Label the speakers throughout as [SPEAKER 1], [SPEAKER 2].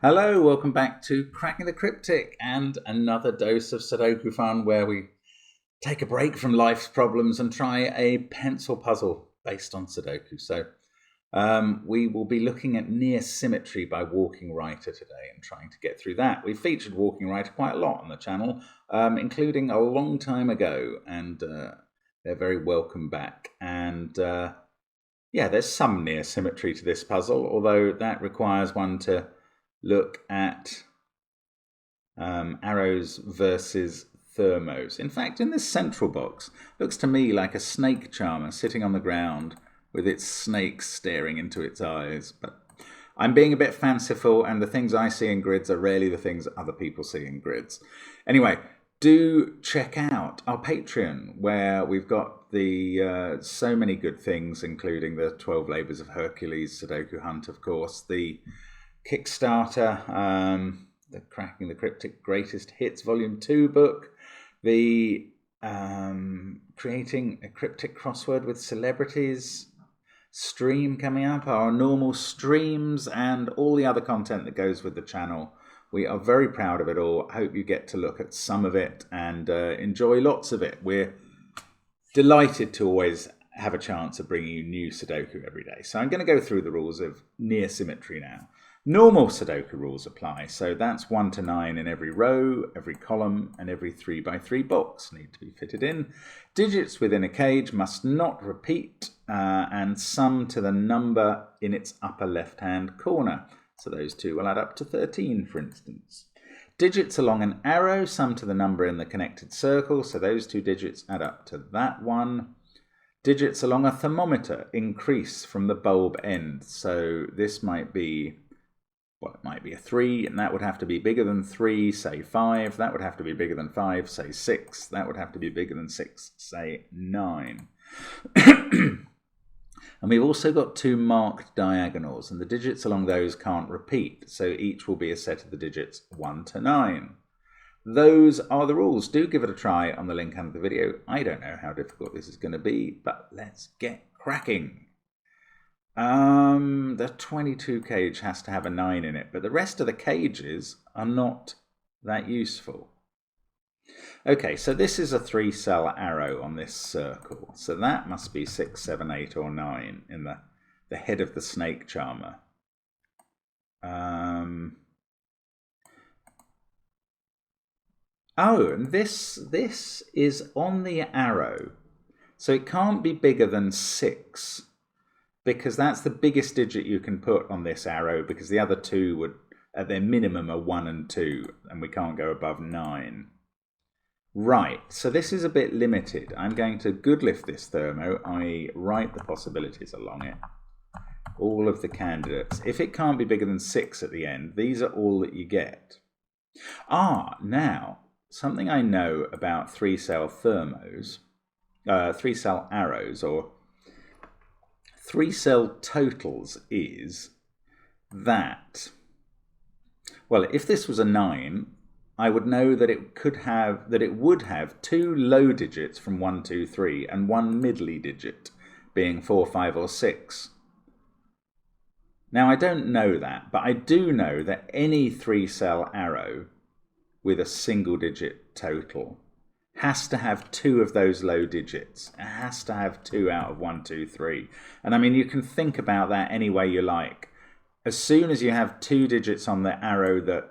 [SPEAKER 1] Hello, welcome back to Cracking the Cryptic and another dose of Sudoku fun where we take a break from life's problems and try a pencil puzzle based on Sudoku. So we will be looking at Near Symmetry by Walking Writer today and trying to get through that. We've featured Walking Writer quite a lot on the channel, including a long time ago, and they're very welcome back. And yeah, there's some near symmetry to this puzzle, although that requires one to look at arrows versus thermos. In fact, in this central box, looks to me like a snake charmer sitting on the ground with its snakes staring into its eyes. But I'm being a bit fanciful, and the things I see in grids are rarely the things other people see in grids. Anyway, do check out our Patreon, where we've got the so many good things, including the 12 Labours of Hercules Sudoku Hunt, of course, the Kickstarter, the Cracking the Cryptic Greatest Hits Volume 2 book, the Creating a Cryptic Crossword with Celebrities stream coming up, our normal streams, and all the other content that goes with the channel. We are very proud of it all. I hope you get to look at some of it and enjoy lots of it. We're delighted to always have a chance of bringing you new Sudoku every day. So I'm going to go through the rules of Near Symmetry now. Normal Sudoku rules apply, so that's 1 to 9 in every row, every column, and every 3 by 3 box need to be fitted in. Digits within a cage must not repeat, and sum to the number in its upper left-hand corner. So those two will add up to 13, for instance. Digits along an arrow sum to the number in the connected circle, so those two digits add up to that one. Digits along a thermometer increase from the bulb end, so this might be, well, it might be a 3, and that would have to be bigger than 3, say 5. That would have to be bigger than 5, say 6. That would have to be bigger than 6, say 9. And we've also got 2 marked diagonals, and the digits along those can't repeat, so each will be a set of the digits 1 to 9. Those are the rules. Do give it a try on the link under the video. I don't know how difficult this is going to be, but let's get cracking. The 22 cage has to have a 9 in it, but the rest of the cages are not that useful. Okay, so this is a 3-cell arrow on this circle, so that must be 6, 7, 8, or 9 in the head of the snake charmer. Oh, and this is on the arrow, so it can't be bigger than 6. Because that's the biggest digit you can put on this arrow, because the other two would, at their minimum, are 1 and 2, and we can't go above 9. Right, so this is a bit limited. I'm going to Goodliffe this thermo, i.e. write the possibilities along it. All of the candidates. If it can't be bigger than 6 at the end, these are all that you get. Now, something I know about 3-cell thermos, 3-cell arrows, or 3-cell totals is that, well, if this was a 9, I would know that it would have 2 low digits from 1, 2, 3, and 1 middly digit being 4, 5, or 6. Now, I don't know that, but I do know that any 3-cell arrow with a single digit total has to have 2 of those low digits. It has to have 2 out of 1, 2, 3. And I mean, you can think about that any way you like. As soon as you have 2 digits on the arrow that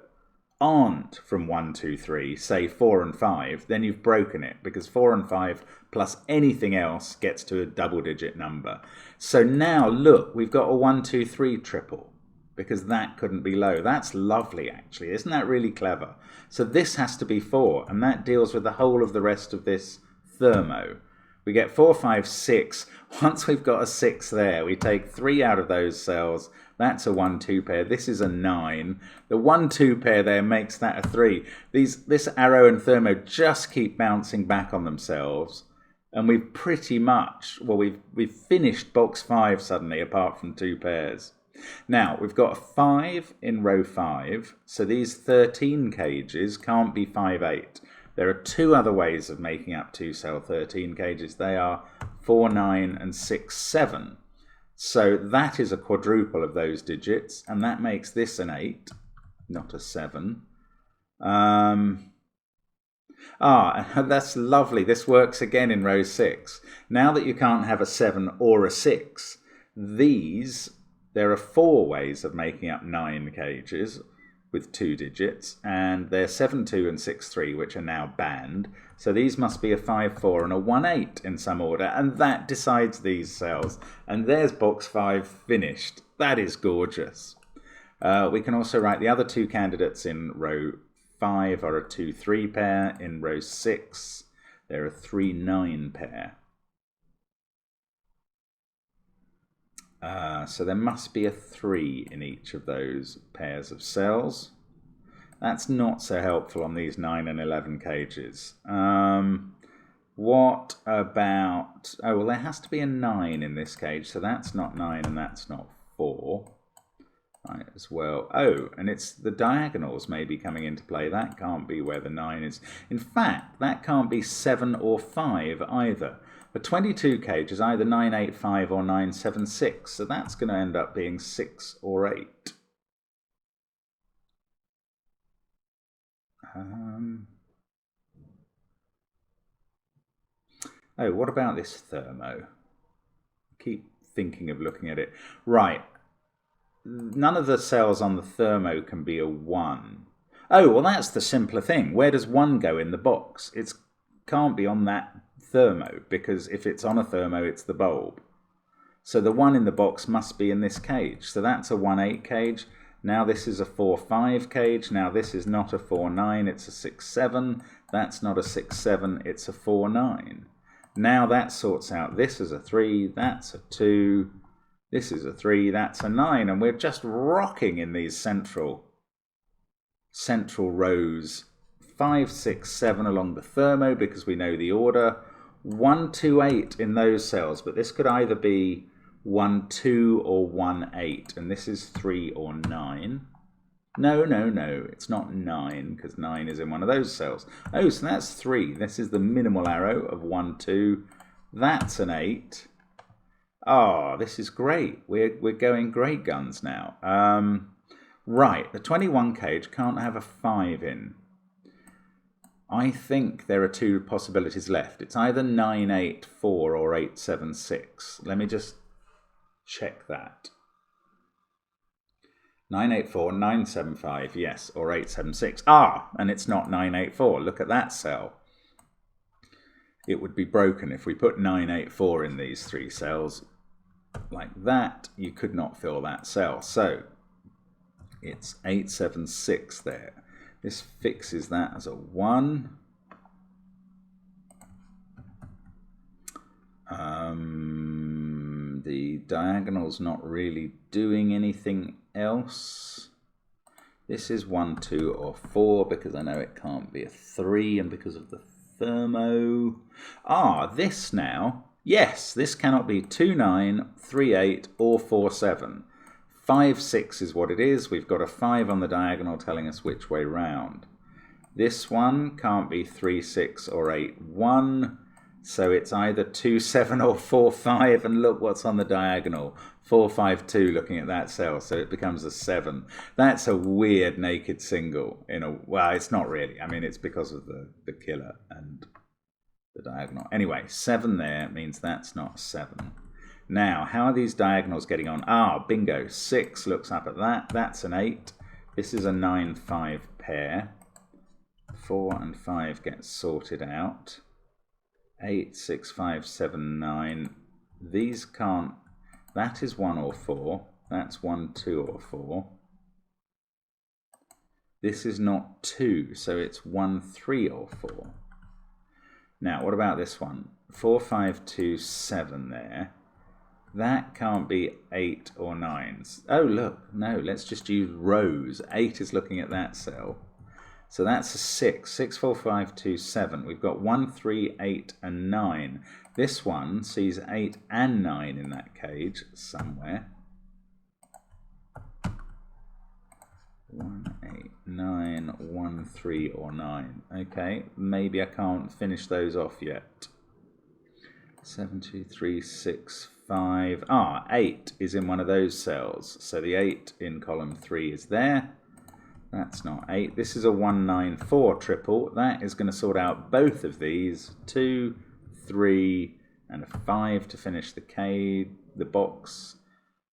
[SPEAKER 1] aren't from 1, 2, 3, say 4 and 5, then you've broken it, because 4 and 5 plus anything else gets to a double-digit number. So now, look, we've got a 1, 2, 3 triple, because that couldn't be low. That's lovely, actually. Isn't that really clever? So this has to be 4, and that deals with the whole of the rest of this thermo. We get 4, 5, 6. Once we've got a 6 there, we take 3 out of those cells. That's a 1, 2 pair. This is a 9. The 1, 2 pair there makes that a 3. This arrow and thermo just keep bouncing back on themselves. And we've pretty much, well, we've finished box 5 suddenly, apart from 2 pairs. Now, we've got a 5 in row 5, so these 13 cages can't be 5, 8. There are 2 other ways of making up 2-cell 13 cages. They are 4, 9, and 6, 7. So that is a quadruple of those digits, and that makes this an 8. not a 7. That's lovely. This works again in row 6. Now that you can't have a 7 or a 6, there are 4 ways of making up 9 cages with 2 digits, and they're 7, 2 and 6, 3, which are now banned. So these must be a 5, 4 and a 1, 8 in some order, and that decides these cells. And there's box 5 finished. That is gorgeous. We can also write the other 2 candidates in row 5 are a 2, 3 pair. In row 6, they're a 3, 9 pair. So there must be a 3 in each of those pairs of cells. That's not so helpful on these 9 and 11 cages. What about... Oh, well, there has to be a 9 in this cage, so that's not 9 and that's not 4. Right, as well. Oh, and it's the diagonals maybe coming into play. That can't be where the 9 is. In fact, that can't be 7 or 5 either. A 22 cage is either 9, 8, 5 or 9, 7, 6. So that's going to end up being 6 or 8. Oh, what about this thermo? Keep thinking of looking at it. Right. None of the cells on the thermo can be a 1. Oh, well, that's the simpler thing. Where does 1 go in the box? It can't be on that thermo, because if it's on a thermo, it's the bulb. So the 1 in the box must be in this cage. So that's a 1, 8 cage. Now this is a 4, 5 cage. Now this is not a 4, 9, it's a 6, 7. That's not a 6, 7, it's a 4, 9. Now that sorts out this is a 3, that's a 2, this is a 3, that's a 9, and we're just rocking in these central rows. 5, 6, 7 along the thermo because we know the order. 1, 2, 8 in those cells, but this could either be 1, 2 or 1, 8, and this is 3 or 9. No, it's not 9 because 9 is in one of those cells. Oh, so that's 3. This is the minimal arrow of 1, 2. That's an 8. Oh, this is great. We're going great guns now. Right, the 21 cage can't have a 5 in. I think there are 2 possibilities left. It's either 9, 8, 4 or 8, 7, 6. Let me just check that. 984, 975, yes, or 876. Ah, and it's not 984. Look at that cell. It would be broken if we put 984 in these 3 cells. Like that, you could not fill that cell. So it's 876 there. This fixes that as a 1. The diagonal's not really doing anything else. This is 1, 2 or 4 because I know it can't be a 3 and because of the thermo. Ah, this now. Yes, this cannot be 2, 9, 3, 8 or 4, 7. 5, 6 is what it is. We've got a 5 on the diagonal telling us which way round. This one can't be 3, 6 or 8, 1. So it's either 2, 7 or 4, 5. And look what's on the diagonal. 4, 5, 2 looking at that cell. So it becomes a 7. That's a weird naked single. Well, it's not really. I mean, it's because of the killer and the diagonal. Anyway, 7 there means that's not 7. Now, how are these diagonals getting on? Ah, bingo. 6 looks up at that. That's an 8. This is a 9, 5 pair. 4 and 5 get sorted out. 8, 6, 5, 7, 9. These can't. That is 1 or 4. That's 1, 2 or 4. This is not 2, so it's 1, 3 or 4. Now, what about this one? 4, 5, 2, 7 there. That can't be 8 or 9. Oh, look. No, let's just use rows. 8 is looking at that cell. So that's a 6. 6, 4, 5, 2, 7. We've got 1, 3, 8, and 9. This one sees 8 and 9 in that cage somewhere. 1, 8, 9, 1, 3, or 9. Okay, maybe I can't finish those off yet. 7, 2, 3, 6, 5. Ah, 8 is in one of those cells. So the 8 in column 3 is there. That's not 8. This is a 1, 9, 4 triple. That is going to sort out both of these. 2, 3, and a 5 to finish the box.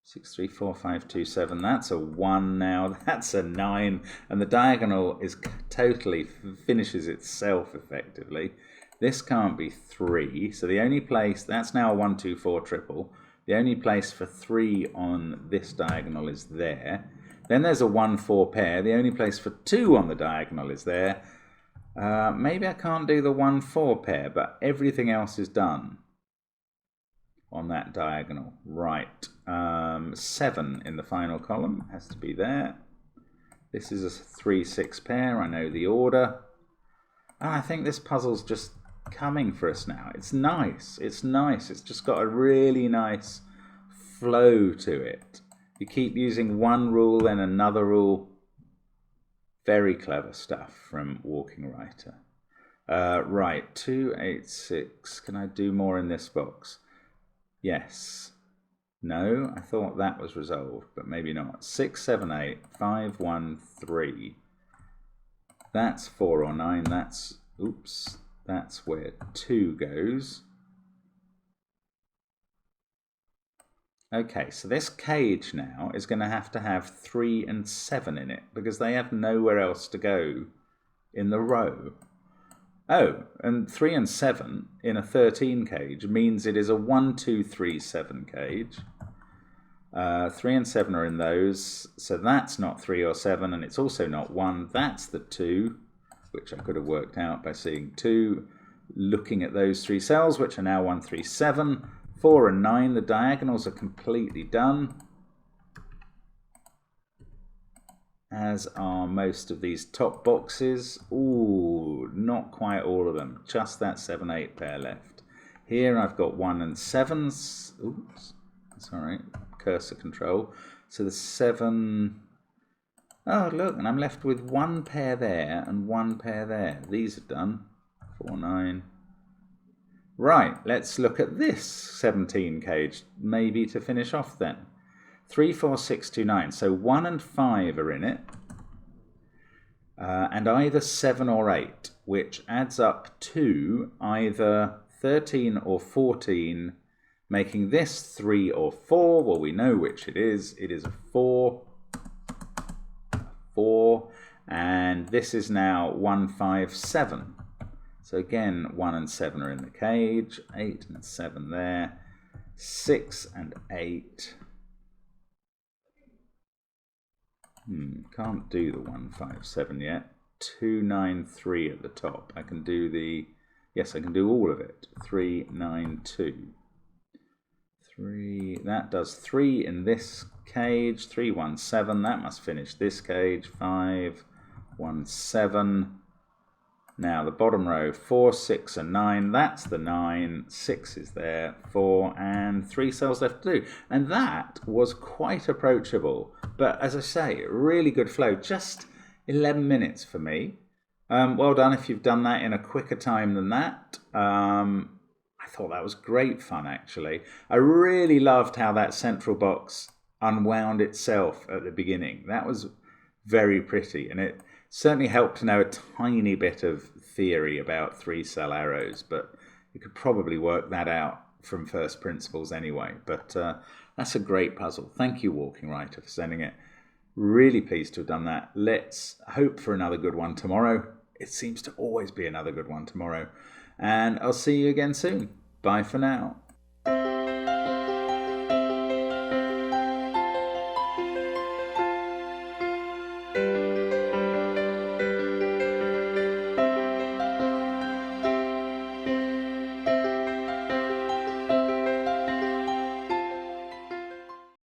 [SPEAKER 1] 6, 3, 4, 5, 2, 7. That's a 1 now. That's a 9. And the diagonal is totally finishes itself effectively. This can't be 3. So the only place, that's now a 1, 2, 4 triple. The only place for 3 on this diagonal is there. Then there's a 1, 4 pair. The only place for 2 on the diagonal is there. Maybe I can't do the 1, 4 pair, but everything else is done on that diagonal. Right. 7 in the final column has to be there. This is a 3, 6 pair. I know the order. And I think this puzzle's just coming for us now. It's nice. It's nice. It's just got a really nice flow to it. You keep using one rule, then another rule. Very clever stuff from Walking Writer. Right, 2, 8, 6. Can I do more in this box? Yes. No, I thought that was resolved, but maybe not. 6, 7, 8, 5, 1, 3. That's 4 or 9. That's, oops, that's where 2 goes. Okay, so this cage now is going to have 3 and 7 in it because they have nowhere else to go in the row. Oh, and 3 and 7 in a 13 cage means it is a 1, 2, 3, 7 cage. 3 and 7 are in those, so that's not 3 or 7, and it's also not 1. That's the 2, which I could have worked out by seeing 2, looking at those 3 cells, which are now 1, 3, 7. 4 and 9, the diagonals are completely done, as are most of these top boxes. Ooh, not quite all of them, just that 7, 8 pair left. Here I've got 1 and 7s. Oops, sorry, cursor control. So the 7, oh look, and I'm left with 1 pair there and 1 pair there. These are done. 4, 9. Right, let's look at this 17 cage, maybe to finish off then. 3, 4, 6, 2, 9. So 1 and 5 are in it. And either 7 or 8, which adds up to either 13 or 14, making this 3 or 4. Well, we know which it is. It is a 4. 4. And this is now 1, 5, 7. So again, 1 and 7 are in the cage, 8 and 7 there, 6 and 8. Can't do the 1, 5, 7 yet. 2, 9, 3 at the top. I can do the, yes, I can do all of it. 3, 9, 2. 3, that does 3 in this cage. 3, 1, 7, that must finish this cage. 5, 1, 7. Now the bottom row, 4, 6 and 9, that's the 9, 6 is there, 4 and 3 cells left to do. And that was quite approachable, but as I say, really good flow, just 11 minutes for me. Well done if you've done that in a quicker time than that. I thought that was great fun actually. I really loved how that central box unwound itself at the beginning. That was very pretty, and it certainly helped to know a tiny bit of theory about 3-cell arrows, but you could probably work that out from first principles anyway. But that's a great puzzle. Thank you, Walking Writer, for sending it. Really pleased to have done that. Let's hope for another good one tomorrow. It seems to always be another good one tomorrow. And I'll see you again soon. Bye for now.